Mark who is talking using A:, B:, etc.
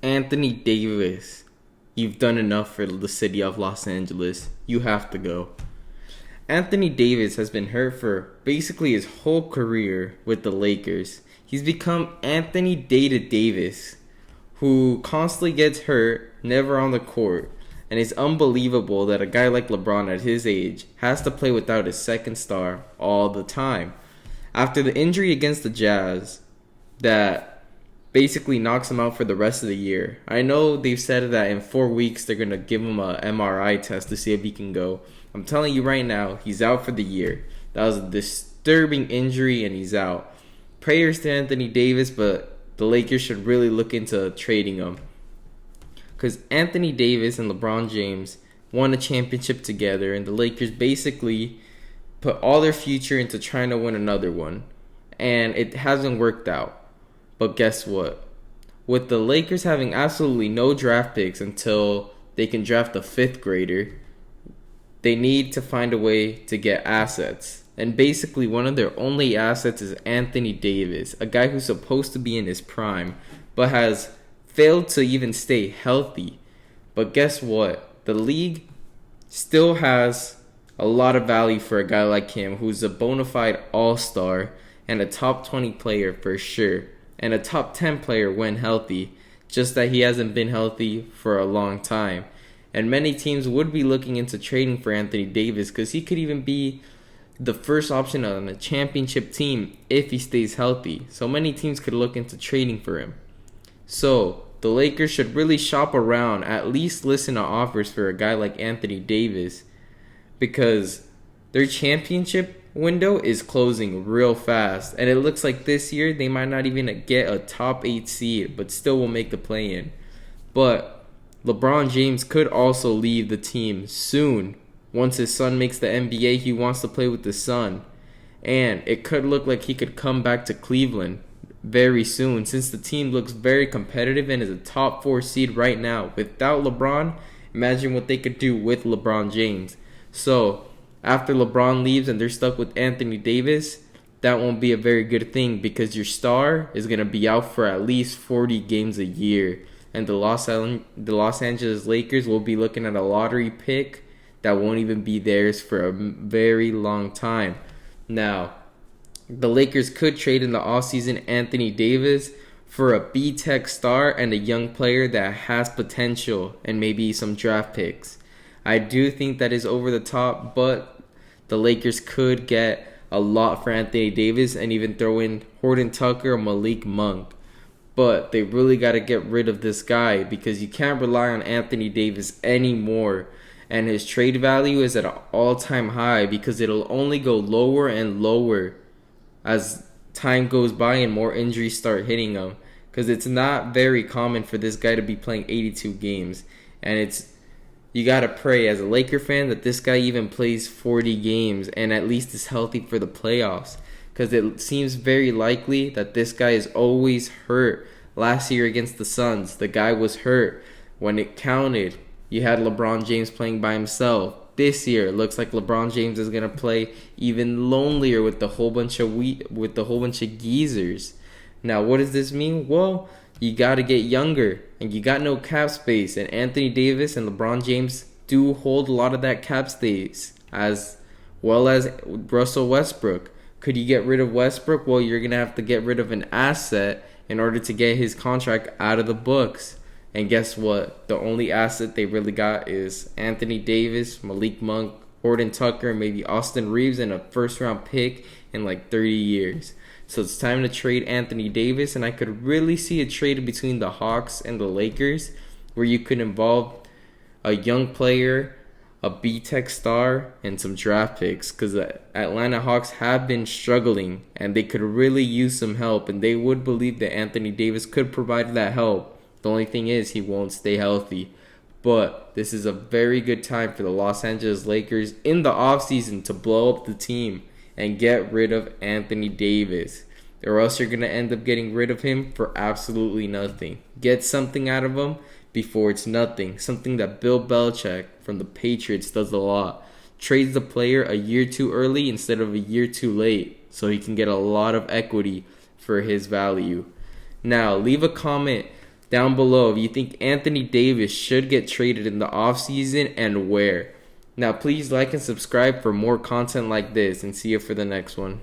A: Anthony Davis, you've done enough for the city of Los Angeles. You have to go. Anthony Davis has been hurt for basically his whole career with the Lakers. He's become Anthony Data Davis, who constantly gets hurt, never on the court. And it's unbelievable that a guy like LeBron at his age has to play without his second star all the time. After the injury against the Jazz, that basically knocks him out for the rest of the year. I know they've said that in 4 weeks they're going to give him a MRI test to see if he can go. I'm telling you right now, he's out for the year. That was a disturbing injury and he's out. Prayers to Anthony Davis, but the Lakers should really look into trading him. Because Anthony Davis and LeBron James won a championship together, and the Lakers basically put all their future into trying to win another one. And it hasn't worked out. But guess what? With the Lakers having absolutely no draft picks until they can draft a fifth grader, they need to find a way to get assets. And basically one of their only assets is Anthony Davis, a guy who's supposed to be in his prime, but has failed to even stay healthy. But guess what? The league still has a lot of value for a guy like him, who's a bona fide all-star and a top 20 player for sure, and a top 10 player when healthy, just that he hasn't been healthy for a long time. And many teams would be looking into trading for Anthony Davis because he could even be the first option on a championship team if he stays healthy. So many teams could look into trading for him. So the Lakers should really shop around, at least listen to offers for a guy like Anthony Davis, because their championship window is closing real fast. And it looks like this year they might not even get a top 8 seed, but still will make the play-in. But LeBron James could also leave the team soon. Once his son makes the NBA, he wants to play with the son. And it could look like he could come back to Cleveland very soon, since the team looks very competitive and is a top 4 seed right now. Without LeBron, imagine what they could do with LeBron James. So, after LeBron leaves and they're stuck with Anthony Davis, that won't be a very good thing because your star is going to be out for at least 40 games a year. And the Los Angeles Lakers will be looking at a lottery pick that won't even be theirs for a very long time. Now, the Lakers could trade in the offseason Anthony Davis for a B-Tech star and a young player that has potential and maybe some draft picks. I do think that is over the top, but the Lakers could get a lot for Anthony Davis and even throw in Horton Tucker or Malik Monk. But they really got to get rid of this guy because you can't rely on Anthony Davis anymore. And his trade value is at an all-time high because it'll only go lower and lower as time goes by and more injuries start hitting him. Because it's not very common for this guy to be playing 82 games. And you got to pray as a Laker fan that this guy even plays 40 games and at least is healthy for the playoffs. Because it seems very likely that this guy is always hurt. Last year against the Suns, the guy was hurt. When it counted, you had LeBron James playing by himself. This year, it looks like LeBron James is gonna play even lonelier with the whole bunch of geezers. Now, what does this mean? Well, you gotta get younger, and you got no cap space. And Anthony Davis and LeBron James do hold a lot of that cap space, as well as Russell Westbrook. Could you get rid of Westbrook? Well, you're gonna have to get rid of an asset in order to get his contract out of the books. And guess what? The only asset they really got is Anthony Davis, Malik Monk, Horton Tucker, maybe Austin Reeves, and a first-round pick in like 30 years. So it's time to trade Anthony Davis, and I could really see a trade between the Hawks and the Lakers where you could involve a young player, a B-Tech star, and some draft picks, because the Atlanta Hawks have been struggling and they could really use some help, and they would believe that Anthony Davis could provide that help. The only thing is he won't stay healthy. But this is a very good time for the Los Angeles Lakers in the offseason to blow up the team and get rid of Anthony Davis. Or else you're going to end up getting rid of him for absolutely nothing. Get something out of him before it's nothing. Something that Bill Belichick from the Patriots does a lot. Trades the player a year too early instead of a year too late, so he can get a lot of equity for his value. Now, leave a comment down below if you think Anthony Davis should get traded in the offseason and where. Now, please like and subscribe for more content like this, and see you for the next one.